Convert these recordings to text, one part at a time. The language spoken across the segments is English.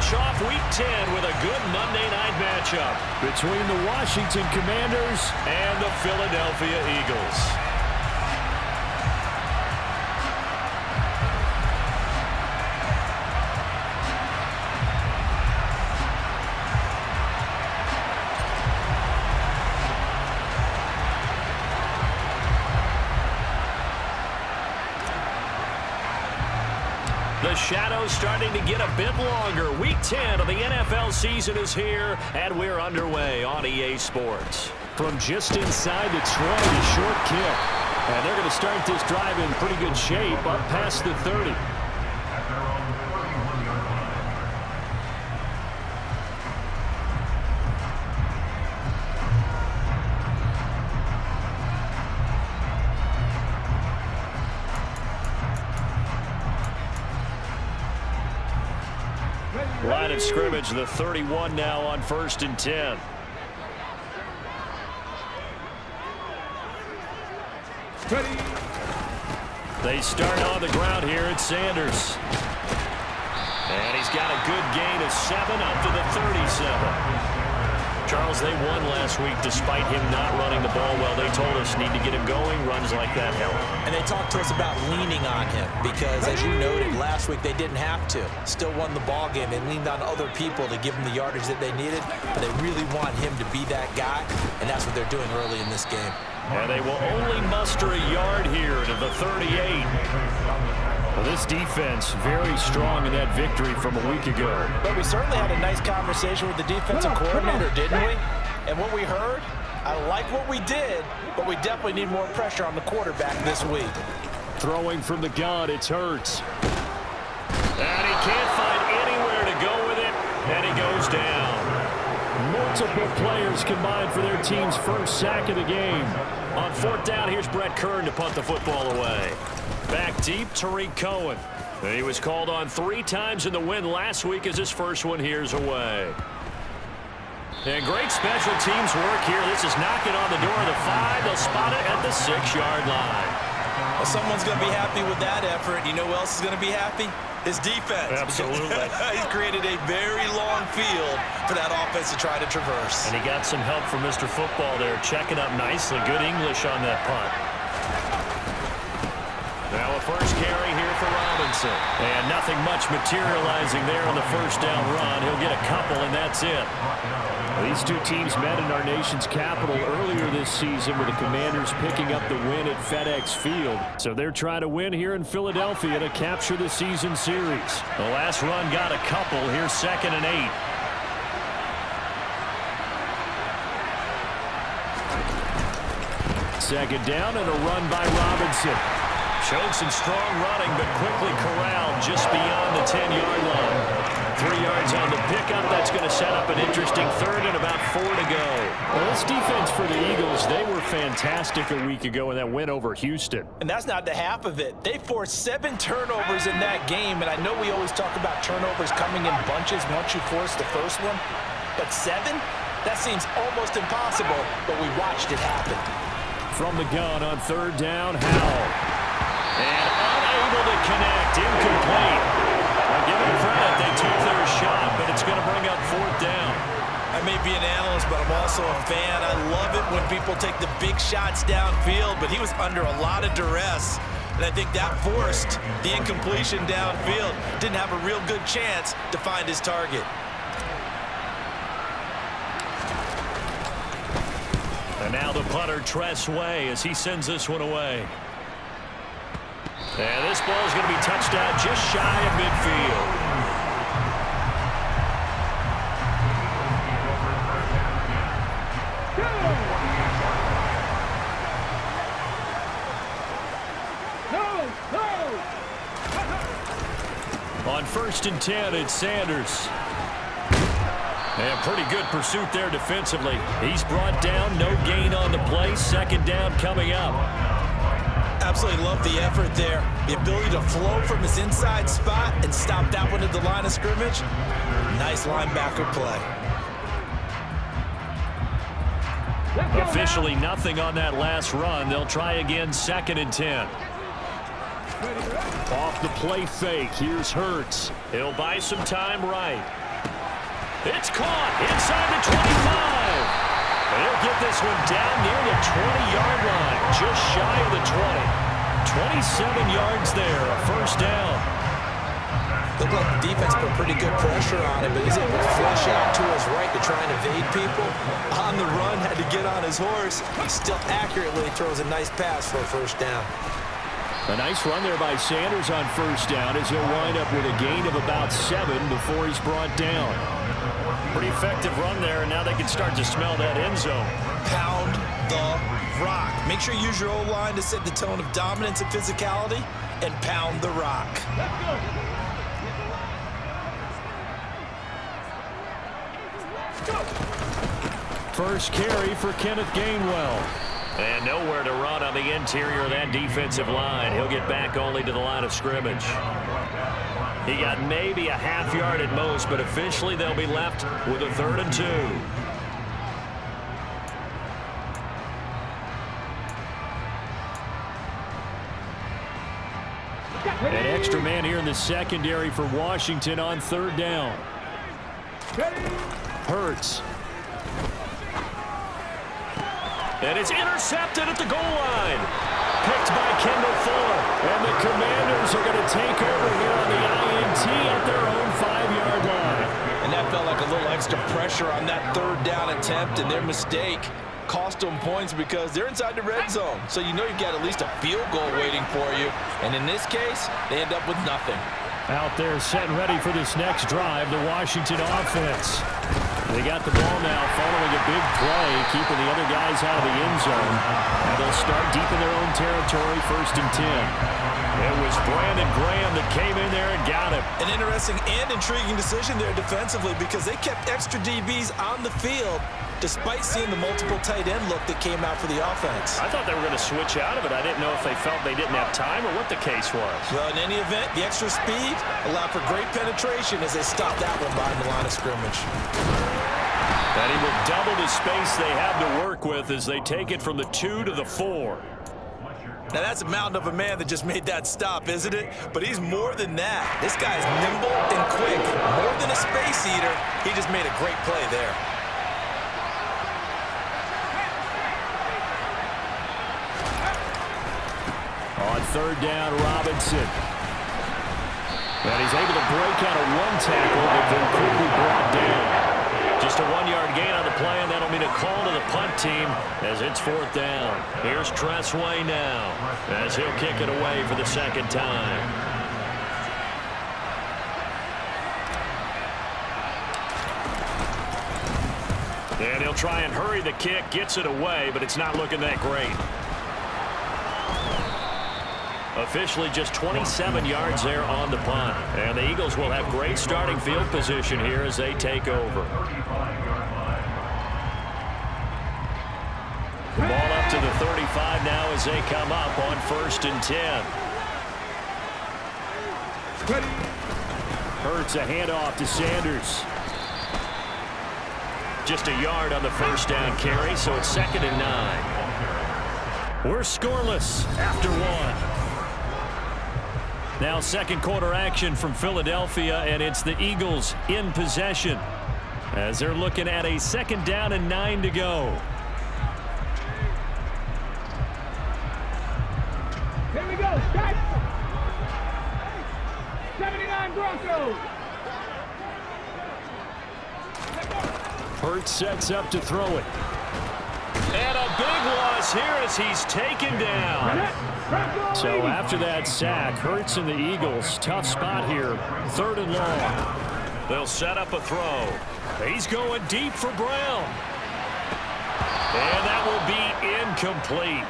finish off Week 10 with a good Monday night matchup between the Washington Commanders and the Philadelphia Eagles. The shadow's starting to get a bit longer. Week 10 of the NFL season is here, and we're underway on EA Sports. From just inside the 20, short kick. And they're going to start this drive in pretty good shape up past the 30. Line of scrimmage, the 31 now on 1st and 10. Ready. They start on the ground here at Sanders. And he's got a good gain of 7 up to the 37. Charles, they won last week despite him not running the ball well. They told us need to get him going. Runs like that help. And they talked to us about leaning on him because, as you noted, last week they didn't have to. Still won the ball game. They leaned on other people to give them the yardage that they needed, but they really want him to be that guy, and that's what they're doing early in this game. And they will only muster a yard here to the 38. Well, this defense very strong in that victory from a week ago. But we certainly had a nice conversation with the defensive coordinator, didn't we? And what we heard, I like what we did, but we definitely need more pressure on the quarterback this week. Throwing from the gun, it's Hurts. And he can't find anywhere to go with it, and he goes down. Multiple players combined for their team's first sack of the game. On 4th down, here's Brett Kern to punt the football away. Back deep, Tariq Cohen. He was called on 3 times in the win last week as his first one here's away. And great special teams work here. This is knocking on the door of the 5. They'll spot it at the 6-yard line. Well, someone's going to be happy with that effort. You know who else is going to be happy? His defense. Absolutely. He's created a very long field for that offense to try to traverse. And he got some help from Mr. Football there, checking up nicely. Good English on that punt. Now a first carry here for Robinson. And nothing much materializing there on the first down run. He'll get a couple, and that's it. These two teams met in our nation's capital earlier this season with the Commanders picking up the win at FedEx Field. So they're trying to win here in Philadelphia to capture the season series. The last run got a couple. Here's 2nd and 8. Second down and a run by Robinson. Showed some strong running, but quickly corralled just beyond the 10-yard line. 3 yards on the pickup. That's going to set up an interesting 3rd and about 4 to go. Well, this defense for the Eagles, they were fantastic a week ago in that win over Houston. And that's not the half of it. They forced 7 turnovers in that game, and I know we always talk about turnovers coming in bunches once you force the first one, but 7? That seems almost impossible, but we watched it happen. From the gun on 3rd down, Howell. And unable to connect, incomplete. I'll give them credit, they took their shot, but it's going to bring up 4th down. I may be an analyst, but I'm also a fan. I love it when people take the big shots downfield, but he was under a lot of duress. And I think that forced the incompletion downfield. Didn't have a real good chance to find his target. And now the punter, Tress Way, as he sends this one away. And this ball is going to be touched out just shy of midfield. On 1st and 10, it's Sanders. And pretty good pursuit there defensively. He's brought down, no gain on the play. 2nd down coming up. Absolutely love the effort there. The ability to flow from his inside spot and stop that one at the line of scrimmage. Nice linebacker play. Officially nothing on that last run. They'll try again, 2nd and 10. Off the play fake, here's Hurts. He'll buy some time right. It's caught inside the 25. They'll get this one down near the 20-yard line, just shy of the 20. 27 yards there, a first down. Looked like the defense put pretty good pressure on him, but he's able to flush out to his right to try and evade people. On the run, had to get on his horse. He still accurately throws a nice pass for a first down. A nice run there by Sanders on first down as he'll wind up with a gain of about 7 before he's brought down. Pretty effective run there, and now they can start to smell that end zone. Pound the rock. Make sure you use your O-line to set the tone of dominance and physicality, and pound the rock. Let's go. First carry for Kenneth Gainwell. And nowhere to run on the interior of that defensive line. He'll get back only to the line of scrimmage. He got maybe a half yard at most, but officially they'll be left with a 3rd and 2. An extra man here in the secondary for Washington on 3rd down. Hurts. And it's intercepted at the goal line. Picked by Kendall Fuller. And the Commanders are going to take over here on the INT at their own 5-yard line. And that felt like a little extra pressure on that 3rd down attempt, and their mistake cost them points because they're inside the red zone. So you know you've got at least a field goal waiting for you. And in this case, they end up with nothing. Out there set and ready for this next drive, the Washington offense. They got the ball now following a big play, keeping the other guys out of the end zone. And they'll start deep in their own territory, 1st and 10. It was Brandon Graham that came in there and got him. An interesting and intriguing decision there defensively because they kept extra DBs on the field despite seeing the multiple tight end look that came out for the offense. I thought they were going to switch out of it. I didn't know if they felt they didn't have time or what the case was. Well, in any event, the extra speed allowed for great penetration as they stopped that one behind the line of scrimmage. And he will double the space they have to work with as they take it from the 2 to the 4. Now, that's a mountain of a man that just made that stop, isn't it? But he's more than that. This guy's nimble and quick. More than a space eater, he just made a great play there. On 3rd down, Robinson. And he's able to break out of one tackle, but then quickly brought down. Just a 1-yard gain on the play, and that'll mean a call to the punt team as it's 4th down. Here's Tressway now as he'll kick it away for the 2nd time. And he'll try and hurry the kick, gets it away, but it's not looking that great. Officially just 27 yards there on the punt. And the Eagles will have great starting field position here as they take over. The ball up to the 35 now as they come up on 1st and 10. Hurts a handoff to Sanders. Just a yard on the 1st down carry, so it's 2nd and 9. We're scoreless after 1. Now 2nd quarter action from Philadelphia, and it's the Eagles in possession as they're looking at a 2nd down and 9 to go. Here we go. Start. 79 Broncos. Hurts sets up to throw it. And a big loss here as he's taken down. So after that sack, Hurts and the Eagles, tough spot here, 3rd and long. They'll set up a throw. He's going deep for Brown. And that will be incomplete.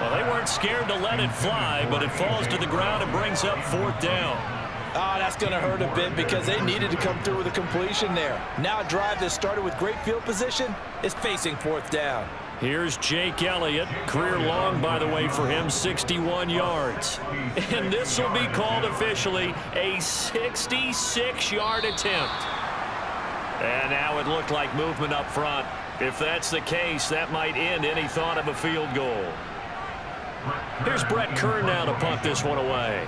Well, they weren't scared to let it fly, but it falls to the ground and brings up 4th down. Oh, that's going to hurt a bit because they needed to come through with a completion there. Now a drive that started with great field position is facing 4th down. Here's Jake Elliott. Career long, by the way, for him, 61 yards. And this will be called officially a 66-yard attempt. And now it looked like movement up front. If that's the case, that might end any thought of a field goal. Here's Brett Kern now to punt this one away.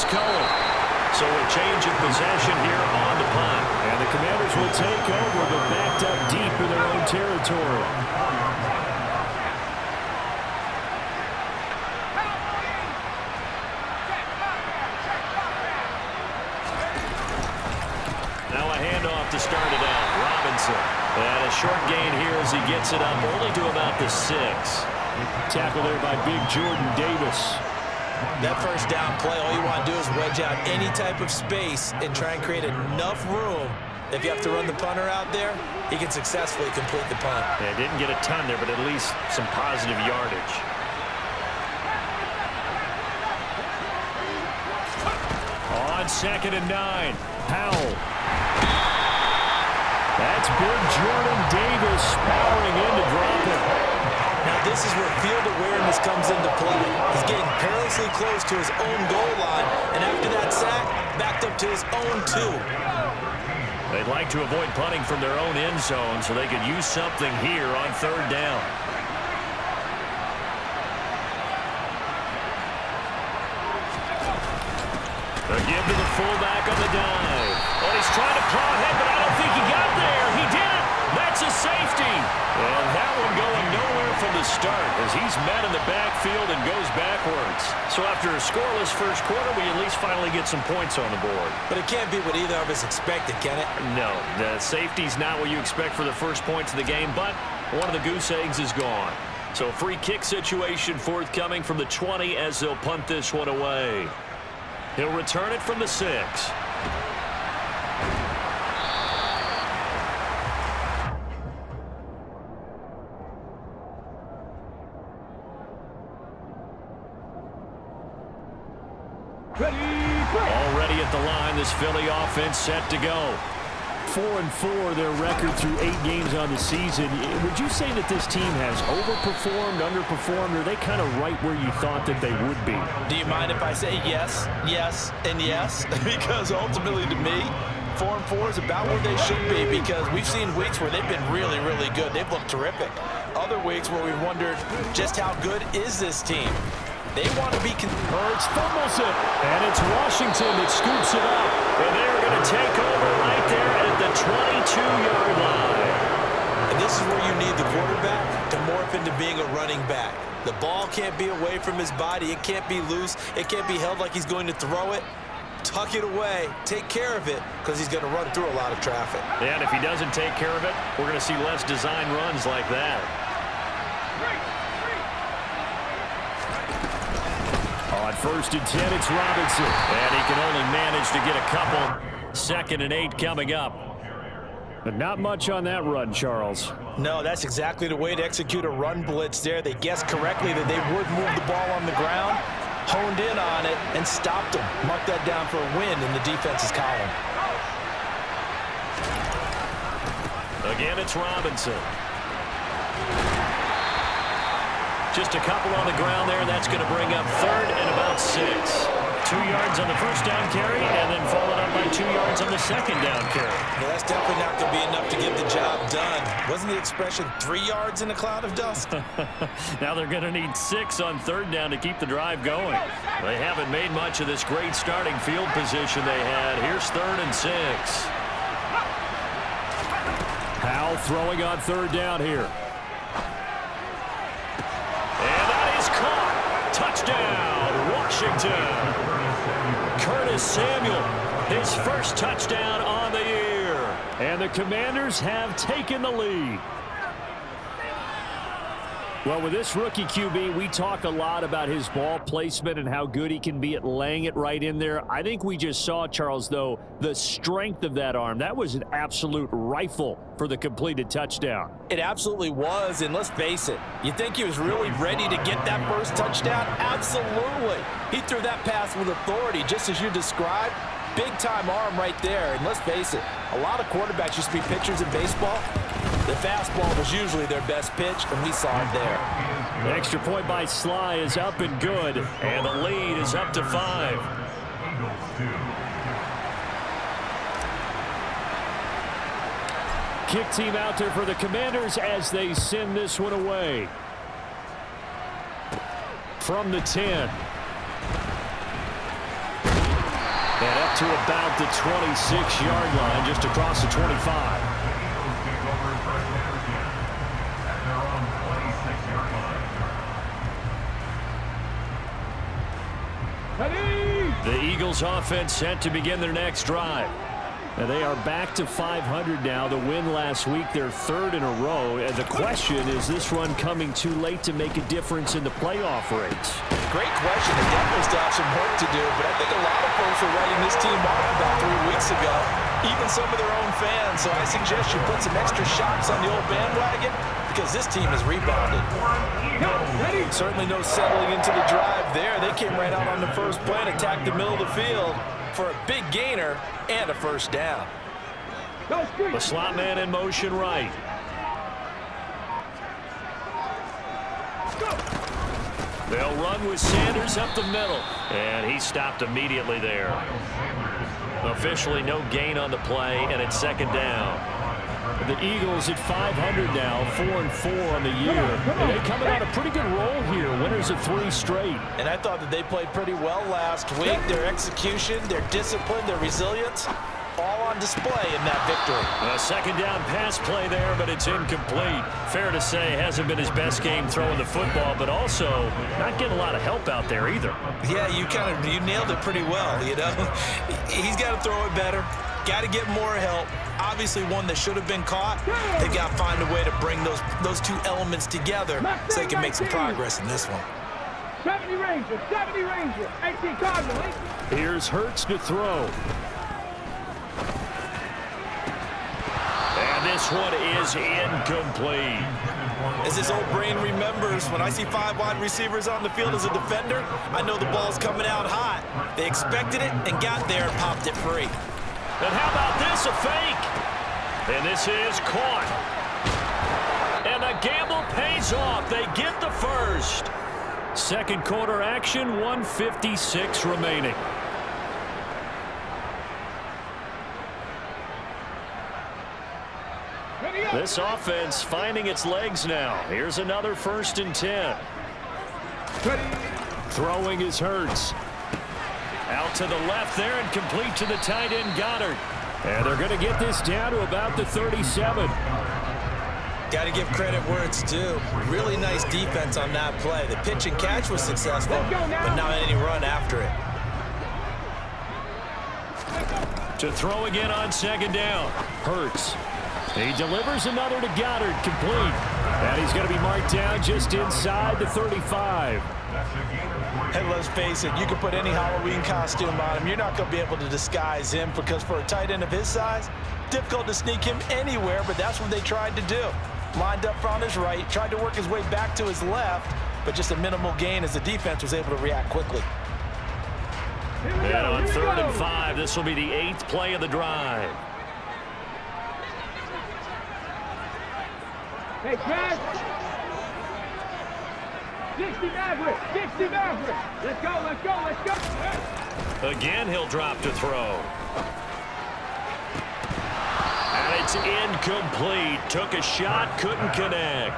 is Cohen. So a change of possession here on the punt. And the Commanders will take over, but backed up deep in their own territory. Now a handoff to start it out. Robinson. And a short gain here as he gets it up only to about the 6. Tackle there by big Jordan Davis. That first down play, all you want to do is wedge out any type of space and try and create enough room. If you have to run the punter out there, he can successfully complete the punt. Yeah, didn't get a ton there, but at least some positive yardage. On 2nd and 9, Powell. That's big Jordan Davis powering in to drop it. Now this is where field awareness comes into play. He's getting perilously close to his own goal line, and after that sack, backed up to his own 2. They'd like to avoid punting from their own end zone so they could use something here on 3rd down. A give to the fullback on the dive. Oh, he's trying to plow ahead, but I don't think he got there. He did it. That's a safety. And that one going nowhere from the start as he's met in the backfield and goes backwards. So after a scoreless first quarter, we at least finally get some points on the board. But it can't be what either of us expected, can it? No, the safety's not what you expect for the first points of the game, but one of the goose eggs is gone. So a free kick situation forthcoming from the 20 as they'll punt this one away. He'll return it from the 6. Already at the line, this Philly offense set to go. 4-4 their record through 8 games on the season. Would you say that this team has overperformed, underperformed, or are they kind of right where you thought that they would be? Do you mind if I say yes, yes, and yes? Because ultimately to me, 4-4 is about where they should be because we've seen weeks where they've been really, really good. They've looked terrific. Other weeks where we've wondered just how good is this team? They want to be... Hurts fumbles it, and it's Washington that scoops it up. And they're going to take over right there at the 22-yard line. And this is where you need the quarterback to morph into being a running back. The ball can't be away from his body. It can't be loose. It can't be held like he's going to throw it. Tuck it away. Take care of it because he's going to run through a lot of traffic. Yeah, and if he doesn't take care of it, we're going to see less design runs like that. On 1st and 10, it's Robinson. And he can only manage to get a couple. 2nd and 8 coming up. But not much on that run, Charles. No, that's exactly the way to execute a run blitz there. They guessed correctly that they would move the ball on the ground, honed in on it, and stopped them. Mark that down for a win in the defense's column. Again, it's Robinson. Just a couple on the ground there. That's going to bring up 3rd and about 6. 2 yards on the first down carry, and then followed up by 2 yards on the second down carry. Yeah, that's definitely not going to be enough to get the job done. Wasn't the expression 3 yards in a cloud of dust? Now they're going to need 6 on 3rd down to keep the drive going. They haven't made much of this great starting field position they had. Here's 3rd and 6. Powell throwing on 3rd down here. And that is caught. Touchdown, Washington. Curtis Samuel, his first touchdown on the year. And the Commanders have taken the lead. Well, with this rookie QB, we talk a lot about his ball placement and how good he can be at laying it right in there. I think we just saw, Charles, though, the strength of that arm. That was an absolute rifle for the completed touchdown. It absolutely was, and let's face it, you think he was really ready to get that first touchdown? Absolutely. He threw that pass with authority, just as you described. Big-time arm right there, and let's face it, a lot of quarterbacks used to be pitchers in baseball. The fastball was usually their best pitch, and we saw it there. The extra point by Sly is up and good, and the lead is up to 5. Kick team out there for the Commanders as they send this one away. From the 10. And up to about the 26-yard line, just across the 25. The Eagles offense set to begin their next drive. And they are back to 500 now. The win last week, their third in a row. And the question, is this run coming too late to make a difference in the playoff race? Great question. They definitely still have some work to do, but I think a lot of folks were writing this team off about 3 weeks ago, even some of their own fans. So I suggest you put some extra shots on the old bandwagon because this team has rebounded. Certainly no settling into the drive there. They came right out on the first play and attacked the middle of the field for a big gainer and a first down. The slot man in motion right. They'll run with Sanders up the middle. And he stopped immediately there. Officially no gain on the play, and it's second down. The Eagles at 500 now, 4-4 on the year. And they coming on a pretty good roll here, winners of 3 straight. And I thought that they played pretty well last week. Their execution, their discipline, their resilience, all on display in that victory. A second down pass play there, but it's incomplete. Fair to say, hasn't been his best game throwing the football, but also not getting a lot of help out there either. Yeah, you nailed it pretty well, you know. He's got to throw it better. Got to get more help. Obviously one that should have been caught. They've got to find a way to bring those two elements together so they can make some progress in this one. 70 Ranger, 18 Cardinal. Here's Hurts to throw. And this one is incomplete. As his old brain remembers, when I see 5 wide receivers on the field as a defender, I know the ball's coming out hot. They expected it and got there and popped it free. And how about this, a fake? And this is caught. And the gamble pays off. They get the first. Second quarter action, 1:56 remaining. This offense finding its legs now. Here's another 1st and 10. Throwing is Hurts. Out to the left there and complete to the tight end Goddard. And they're going to get this down to about the 37. Got to give credit where it's due. Really nice defense on that play. The pitch and catch was successful, but not any run after it. To throw again on second down. Hurts. He delivers another to Goddard, complete. And he's going to be marked down just inside the 35. Hey, let's face it, you can put any Halloween costume on him. You're not going to be able to disguise him because for a tight end of his size, difficult to sneak him anywhere, but that's what they tried to do. Lined up on his right, tried to work his way back to his left, but just a minimal gain as the defense was able to react quickly. And on 3rd and 5, this will be the 8th play of the drive. Hey, Chad. 60 Maverick. Let's go. Again, he'll drop to throw. And it's incomplete. Took a shot, couldn't connect.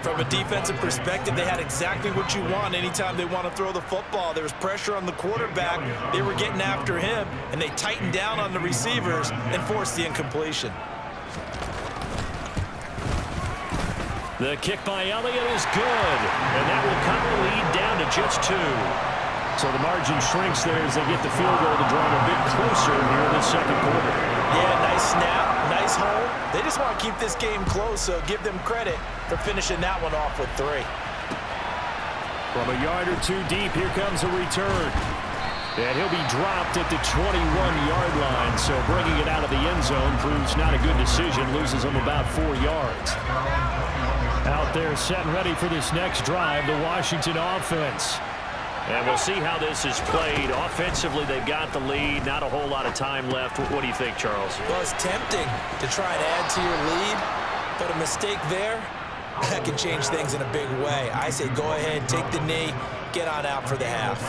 From a defensive perspective, they had exactly what you want anytime they want to throw the football. There was pressure on the quarterback. They were getting after him, and they tightened down on the receivers and forced the incompletion. The kick by Elliott is good, and that will cut the lead down to just 2. So the margin shrinks there as they get the field goal to draw them a bit closer here in the second quarter. Yeah, nice snap, nice hole. They just want to keep this game close, so give them credit for finishing that one off with 3. From a yard or 2 deep, here comes a return. And he'll be dropped at the 21-yard line, so bringing it out of the end zone proves not a good decision, loses him about 4 yards. Out there set and ready for this next drive, the Washington offense. And we'll see how this is played. Offensively, they've got the lead. Not a whole lot of time left. What do you think, Charles? Well, it's tempting to try and add to your lead, but a mistake there, that can change things in a big way. I say go ahead, take the knee, get on out for the half.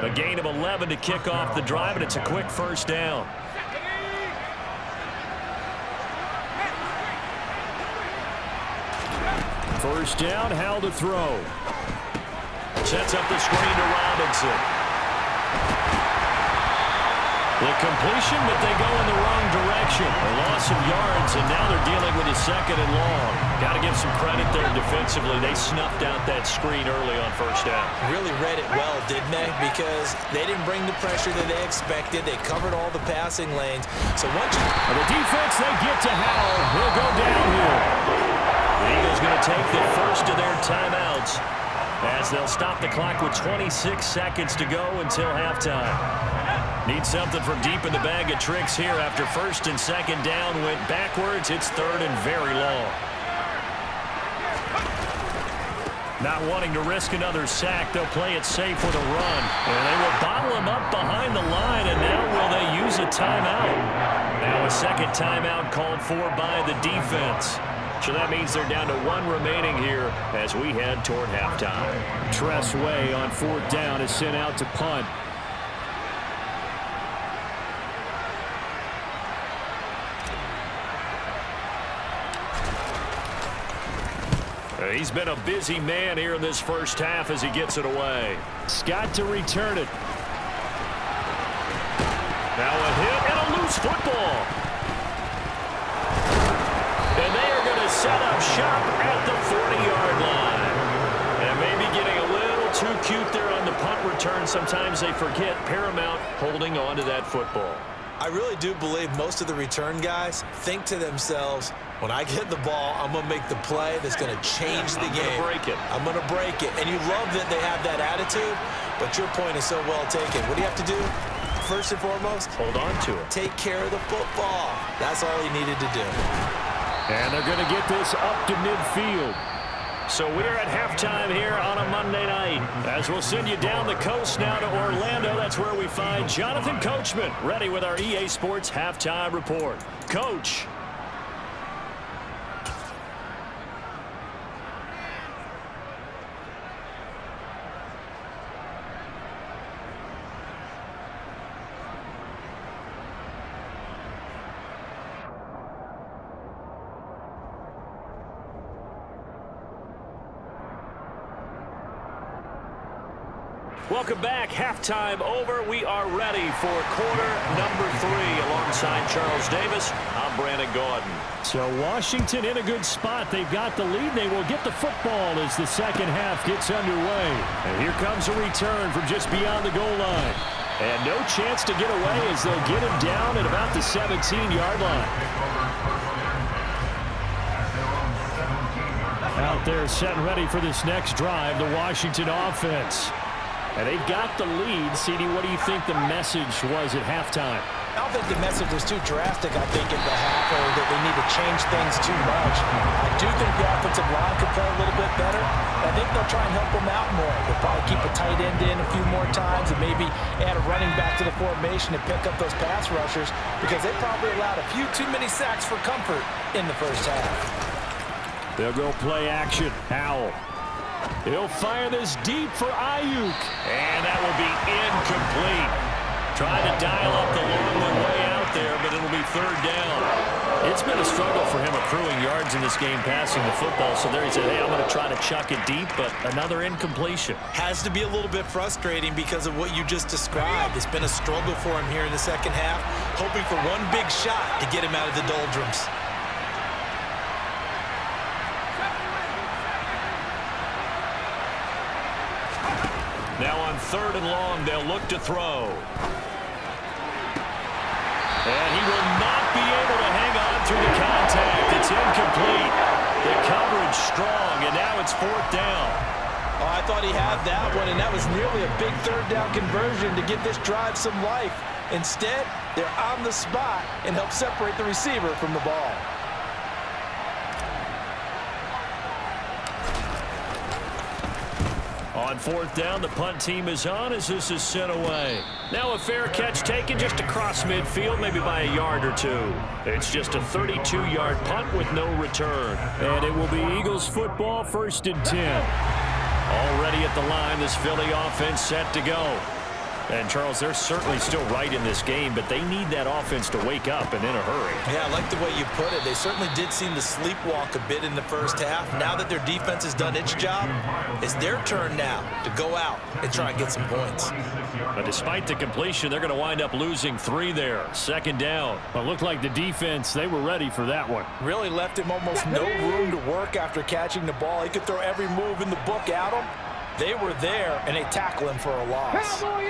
A gain of 11 to kick off the drive, and it's a quick first down. First down, Howell to throw. Sets up the screen to Robinson. The completion, but they go in the wrong direction. They lost some yards, and now they're dealing with a 2nd and long. Got to give some credit there defensively. They snuffed out that screen early on first down. Really read it well, didn't they? Because they didn't bring the pressure that they expected. They covered all the passing lanes. So once you... The defense, they get to Howell. He'll go down here. The Eagles going to take the first of their timeouts as they'll stop the clock with 26 seconds to go until halftime. Need something from deep in the bag of tricks here after 1st and 2nd down went backwards. It's 3rd and very long. Not wanting to risk another sack, they'll play it safe with a run. And they will bottle him up behind the line, and now will they use a timeout? Now a 2nd timeout called for by the defense. So that means they're down to 1 remaining here as we head toward halftime. Tress Way on 4th down is sent out to punt. He's been a busy man here in this first half as he gets it away. Scott to return it. Now a hit and a loose football. And they are going to set up shop at the 40-yard line. And maybe getting a little too cute there on the punt return. Sometimes they forget paramount holding on to that football. I really do believe most of the return guys think to themselves, when I get the ball, I'm going to make the play that's going to change the game. I'm going to break it. And you love that they have that attitude, but your point is so well taken. What do you have to do? First and foremost, hold on to it. Take care of the football. That's all he needed to do. And they're going to get this up to midfield. So we're at halftime here on a Monday night. As we'll send you down the coast now to Orlando. That's where we find Jonathan Coachman ready with our EA Sports halftime report. Coach. Welcome back. Halftime over. We are ready for quarter number 3 alongside Charles Davis. I'm Brandon Gaudin. So Washington in a good spot. They've got the lead. They will get the football as the second half gets underway. And here comes a return from just beyond the goal line. And no chance to get away as they'll get him down at about the 17-yard line. Out there set and ready for this next drive, the Washington offense. And they've got the lead. CD, what do you think the message was at halftime? I don't think the message was too drastic, I think, in the half, or that they need to change things too much. I do think the offensive line could play a little bit better. I think they'll try and help them out more. They'll probably keep a tight end in a few more times and maybe add a running back to the formation and pick up those pass rushers because they probably allowed a few too many sacks for comfort in the first half. They'll go play action. Howell. He'll fire this deep for Ayuk. And that will be incomplete. Trying to dial up the long one way out there, but it'll be 3rd down. It's been a struggle for him accruing yards in this game passing the football. So there he said, hey, I'm going to try to chuck it deep, but another incompletion. Has to be a little bit frustrating because of what you just described. It's been a struggle for him here in the second half, hoping for one big shot to get him out of the doldrums. Now on 3rd and long, they'll look to throw. And he will not be able to hang on through the contact. It's incomplete. The coverage strong, and now it's 4th down. Oh, I thought he had that one, and that was nearly a big 3rd down conversion to give this drive some life. Instead, they're on the spot and help separate the receiver from the ball. On 4th down, the punt team is on as this is sent away. Now a fair catch taken just across midfield, maybe by a yard or 2. It's just a 32-yard punt with no return. And it will be Eagles football, 1st and 10. Already at the line, this Philly offense set to go. And, Charles, they're certainly still right in this game, but they need that offense to wake up and in a hurry. Yeah, I like the way you put it. They certainly did seem to sleepwalk a bit in the first half. Now that their defense has done its job, it's their turn now to go out and try and get some points. But despite the completion, they're going to wind up losing 3 there. Second down. Well, it looked like the defense, they were ready for that one. Really left him almost no room to work after catching the ball. He could throw every move in the book at him. They were there, and they tackle him for a loss. Cowboy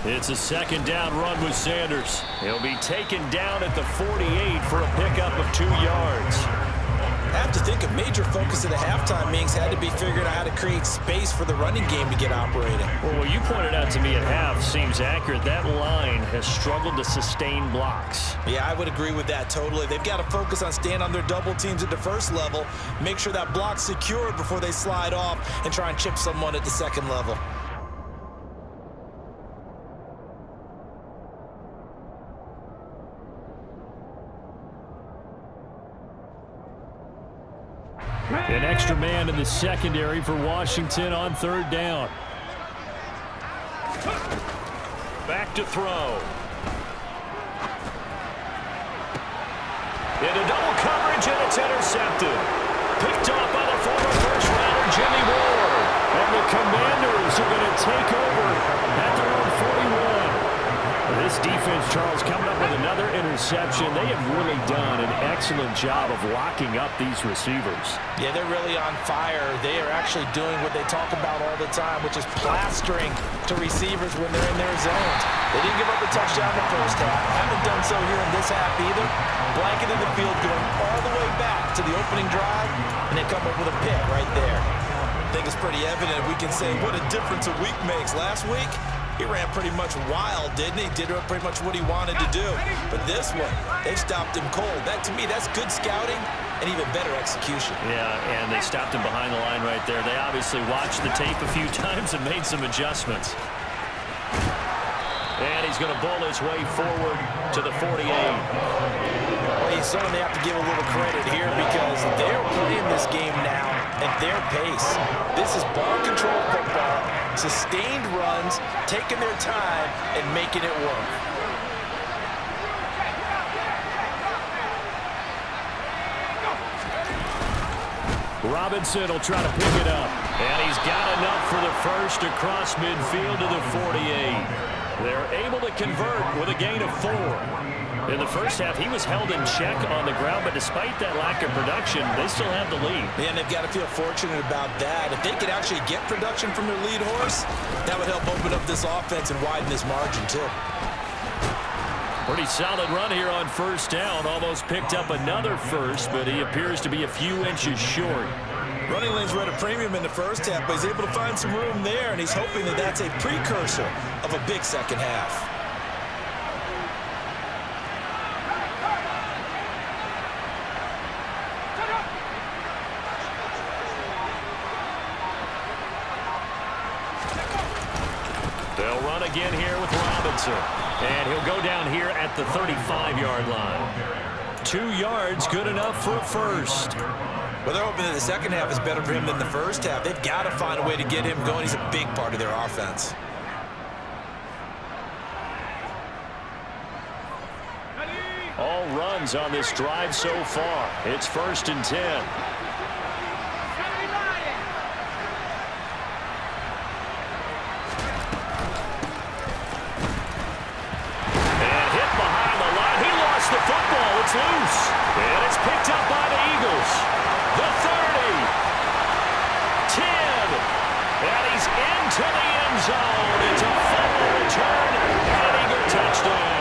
80. It's a second down run with Sanders. He'll be taken down at the 48 for a pickup of 2 yards. I have to think a major focus at the halftime meetings had to be figuring out how to create space for the running game to get operating. Well, what you pointed out to me at half seems accurate. That line has struggled to sustain blocks. Yeah, I would agree with that totally. They've got to focus on staying on their double teams at the first level, make sure that block's secured before they slide off and try and chip someone at the second level. An extra man in the secondary for Washington on third down. Back to throw. Into double coverage, and it's intercepted. Picked off by the former first-rounder Jimmy Ward. And the Commanders are going to take over at their own 41. This defense, Charles, coming up with another interception. They have really done an excellent job of locking up these receivers. Yeah, they're really on fire. They are actually doing what they talk about all the time, which is plastering to receivers when they're in their zones. They didn't give up a touchdown in the first half. Haven't done so here in this half either. Blanketed the field going all the way back to the opening drive, and they come up with a pick right there. I think it's pretty evident we can say what a difference a week makes. Last week, he ran pretty much wild, didn't he? Did pretty much what he wanted to do. But this one, they stopped him cold. That, to me, that's good scouting and even better execution. Yeah, and they stopped him behind the line right there. They obviously watched the tape a few times and made some adjustments. And he's going to bull his way forward to the 48. Well, you certainly have to give a little credit here because they're playing this game now at their pace. This is ball control football, sustained runs, taking their time, and making it work. Robinson will try to pick it up. And he's got enough for the first across midfield to the 48. They're able to convert with a gain of 4. In the first half, he was held in check on the ground, but despite that lack of production, they still have the lead. And they've got to feel fortunate about that. If they could actually get production from their lead horse, that would help open up this offense and widen this margin, too. Pretty solid run here on first down. Almost picked up another first, but he appears to be a few inches short. Running lanes were at a premium in the first half, but he's able to find some room there, and he's hoping that that's a precursor of a big second half. They'll run again here with Robinson. And he'll go down here at the 35-yard line. 2 yards, good enough for a first. Well, they're hoping that the second half is better for him than the first half. They've got to find a way to get him going. He's a big part of their offense. All runs on this drive so far. It's 1st and 10. The football, it's loose, and it's picked up by the Eagles. The 30, 10, and he's into the end zone. It's a fumble return, and an Eagle touchdown.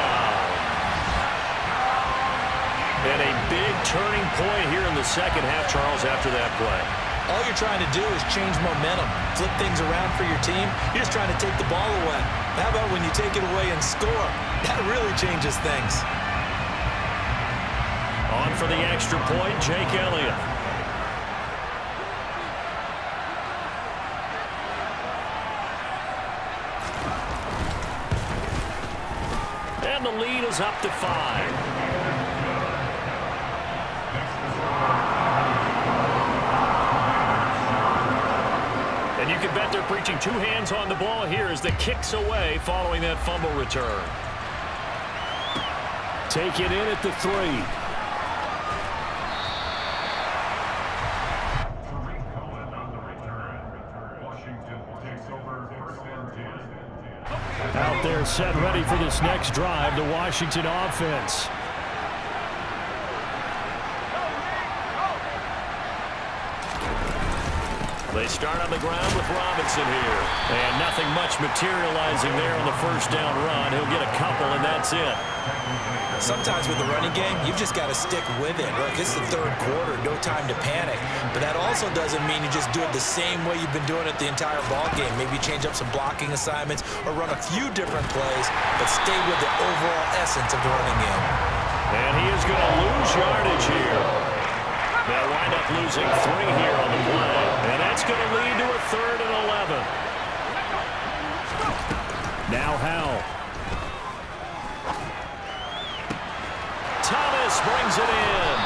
And a big turning point here in the second half, Charles, after that play. All you're trying to do is change momentum, flip things around for your team. You're just trying to take the ball away. How about when you take it away and score? That really changes things. On for the extra point, Jake Elliott. And the lead is up to 5. And you can bet they're leadership, reaching two hands on the ball here as the kick's away following that fumble return. Take it in at the 3. Out there set ready for this next drive, the Washington offense. They start on the ground with Robinson here. And nothing much materializing there on the first down run. He'll get a couple, and that's it. Sometimes with the running game, you've just got to stick with it. Look, this is the third quarter, no time to panic. But that also doesn't mean you just do it the same way you've been doing it the entire ball game. Maybe change up some blocking assignments or run a few different plays, but stay with the overall essence of the running game. And he is going to lose yardage here. They'll wind up losing 3 here on the play. And that's going to lead to a 3rd and 11. Now Howell. Thomas brings it in.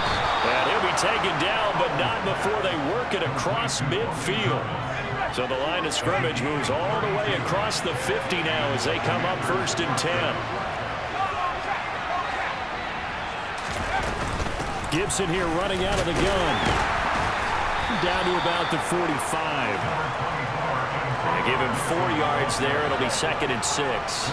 And he'll be taken down, but not before they work it across midfield. So the line of scrimmage moves all the way across the 50 now as they come up 1st and 10. Gibson here running out of the gun. Down to about the 45. They give him 4 yards there. It'll be 2nd and 6.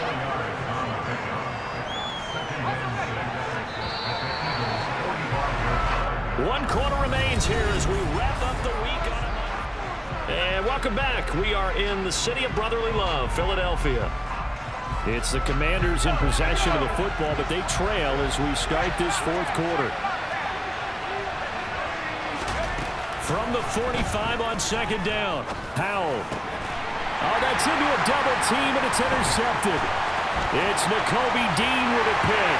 One quarter remains here as we wrap up the week on a... And welcome back. We are in the city of brotherly love, Philadelphia. It's the Commanders in possession of the football, but they trail as we start this 4th quarter. From the 45 on 2nd down, Howell. Oh, that's into a double team, and it's intercepted. It's Nakobe Dean with a pick.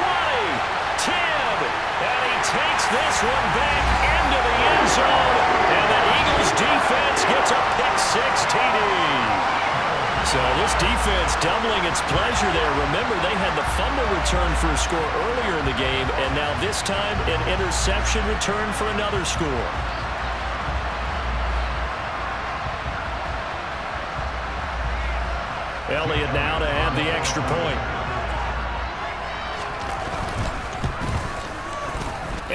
20, 10, and he takes this one back into the end zone, and the Eagles defense gets a pick-6 TD. So this defense doubling its pleasure there. Remember, they had the fumble return for a score earlier in the game, and now this time an interception return for another score. Elliott now to add the extra point.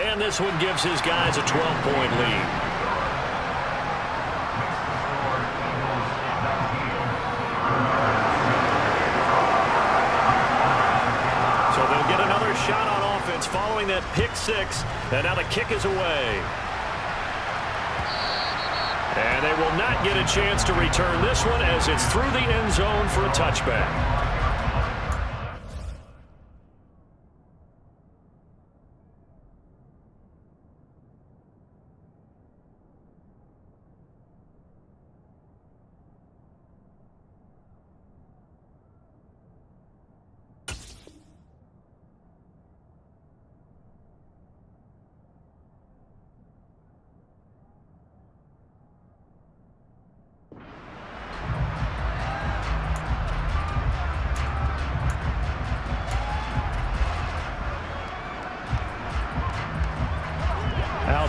And this one gives his guys a 12-point lead. So they'll get another shot on offense following that pick-6, and now the kick is away. And they will not get a chance to return this one as it's through the end zone for a touchback.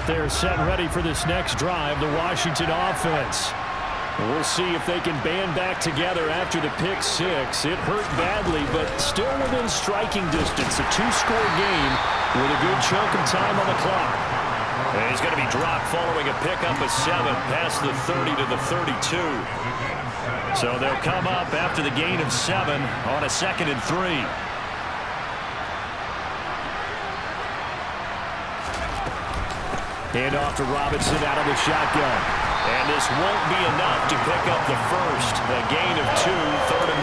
They're set ready for this next drive, the Washington offense. We'll see if they can band back together after the pick-6. It hurt badly, but still within striking distance. A 2-score game with a good chunk of time on the clock. And he's going to be dropped following a pickup of 7 past the 30 to the 32. So they'll come up after the gain of 7 on a 2nd and 3. Hand off to Robinson out of the shotgun. And this won't be enough to pick up the first. A gain of 2, 3rd and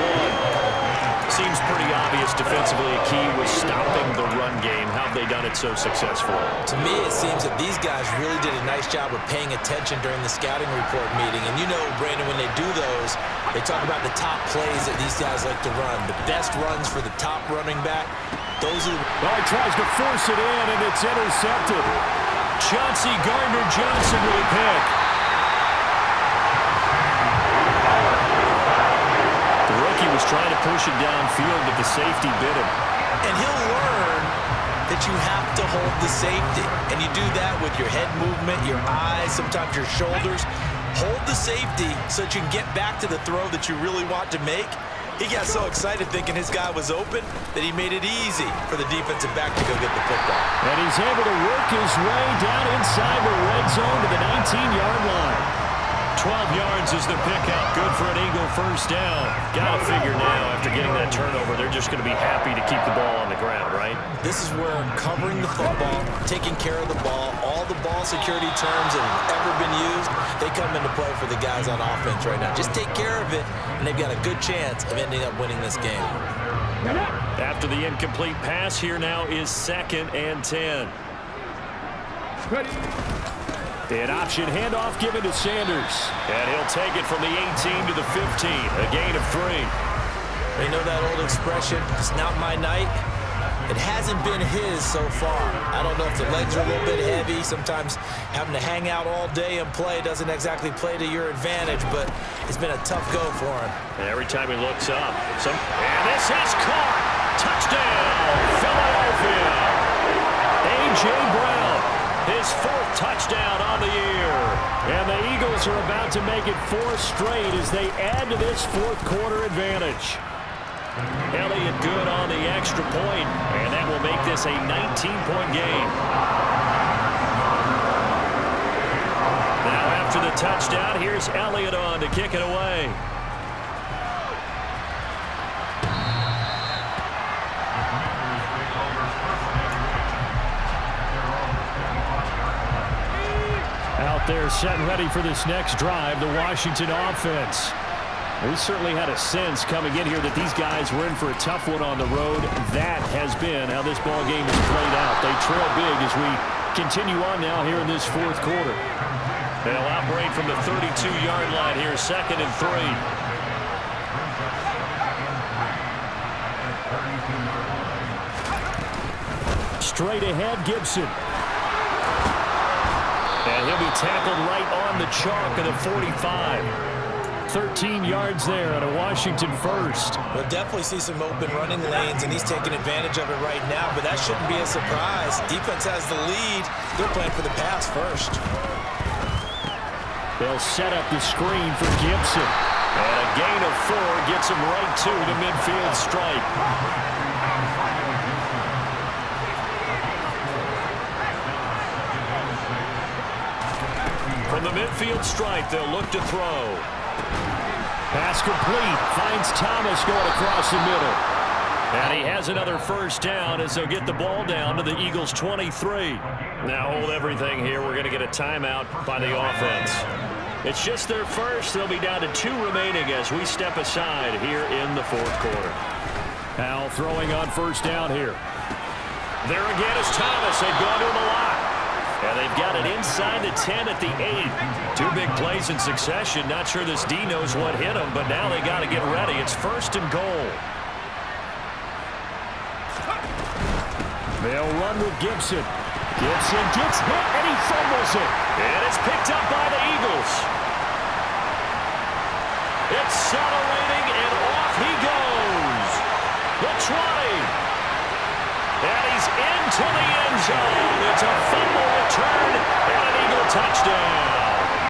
1. Seems pretty obvious defensively a key was stopping the run game. How have they done it so successfully? To me, it seems that these guys really did a nice job of paying attention during the scouting report meeting. And you know, Brandon, when they do those, they talk about the top plays that these guys like to run. The best runs for the top running back. Those are... Well, he tries to force it in, and it's intercepted. Chauncey Gardner-Johnson with a pick. The rookie was trying to push it downfield, but the safety bit him. And he'll learn that you have to hold the safety. And you do that with your head movement, your eyes, sometimes your shoulders. hold the safety so that you can get back to the throw that you really want to make. He got so excited thinking his guy was open that he made it easy for the defensive back to go get the football. And he's able to work his way down inside the red zone to the 19-yard line. 12 yards is the pickup. Good for an Eagle first down. Got to figure now, after getting that turnover, they're just going to be happy to keep the ball on the ground, right? This is where covering the football, taking care of the ball, all the ball security terms that have ever been used, they come into play for the guys on offense right now. Just take care of it, and they've got a good chance of ending up winning this game. After the incomplete pass, here now is 2nd and 10. Ready. An option handoff given to Sanders. And he'll take it from the 18 to the 15. A gain of 3. They know that old expression, it's not my night. It hasn't been his so far. I don't know if the legs are a little bit heavy. Sometimes having to hang out all day and play doesn't exactly play to your advantage, but it's been a tough go for him. And every time he looks up, and this is caught. Touchdown, Philadelphia. A.J. Brown, his 4th touchdown on the year. And the Eagles are about to make it 4 straight as they add to this 4th quarter advantage. Elliott good on the extra point, and that will make this a 19-point game. Now after the touchdown, here's Elliott on to kick it away. Out there set and ready for this next drive, the Washington offense. We certainly had a sense coming in here that these guys were in for a tough one on the road. That has been how this ball game has played out. They trail big as we continue on now here in this 4th quarter. They'll operate from the 32-yard line here, 2nd and 3. Straight ahead, Gibson. And he'll be tackled right on the chalk of the 45. 13 yards there on a Washington first. We'll definitely see some open running lanes, and he's taking advantage of it right now, but that shouldn't be a surprise. Defense has the lead. They're playing for the pass first. They'll set up the screen for Gibson. And a gain of 4 gets him right to the midfield stripe. From the midfield stripe, they'll look to throw. Pass complete. Finds Thomas going across the middle. And he has another first down as they'll get the ball down to the Eagles' 23. Now hold everything here. We're going to get a timeout by the offense. It's just their first. They'll be down to 2 remaining as we step aside here in the 4th quarter. Now throwing on first down here. There again is Thomas. They've gone to him a lot. And they've got it inside the 10 at the 8. 2 big plays in succession. Not sure this D knows what hit him, but now they got to get ready. It's 1st and goal. They'll run with Gibson. Gibson gets hit, and he fumbles it. And it's picked up by the Eagles. Accelerating, and off he goes. The 20. And he's into the end zone. It's a fumble return and an Eagle touchdown.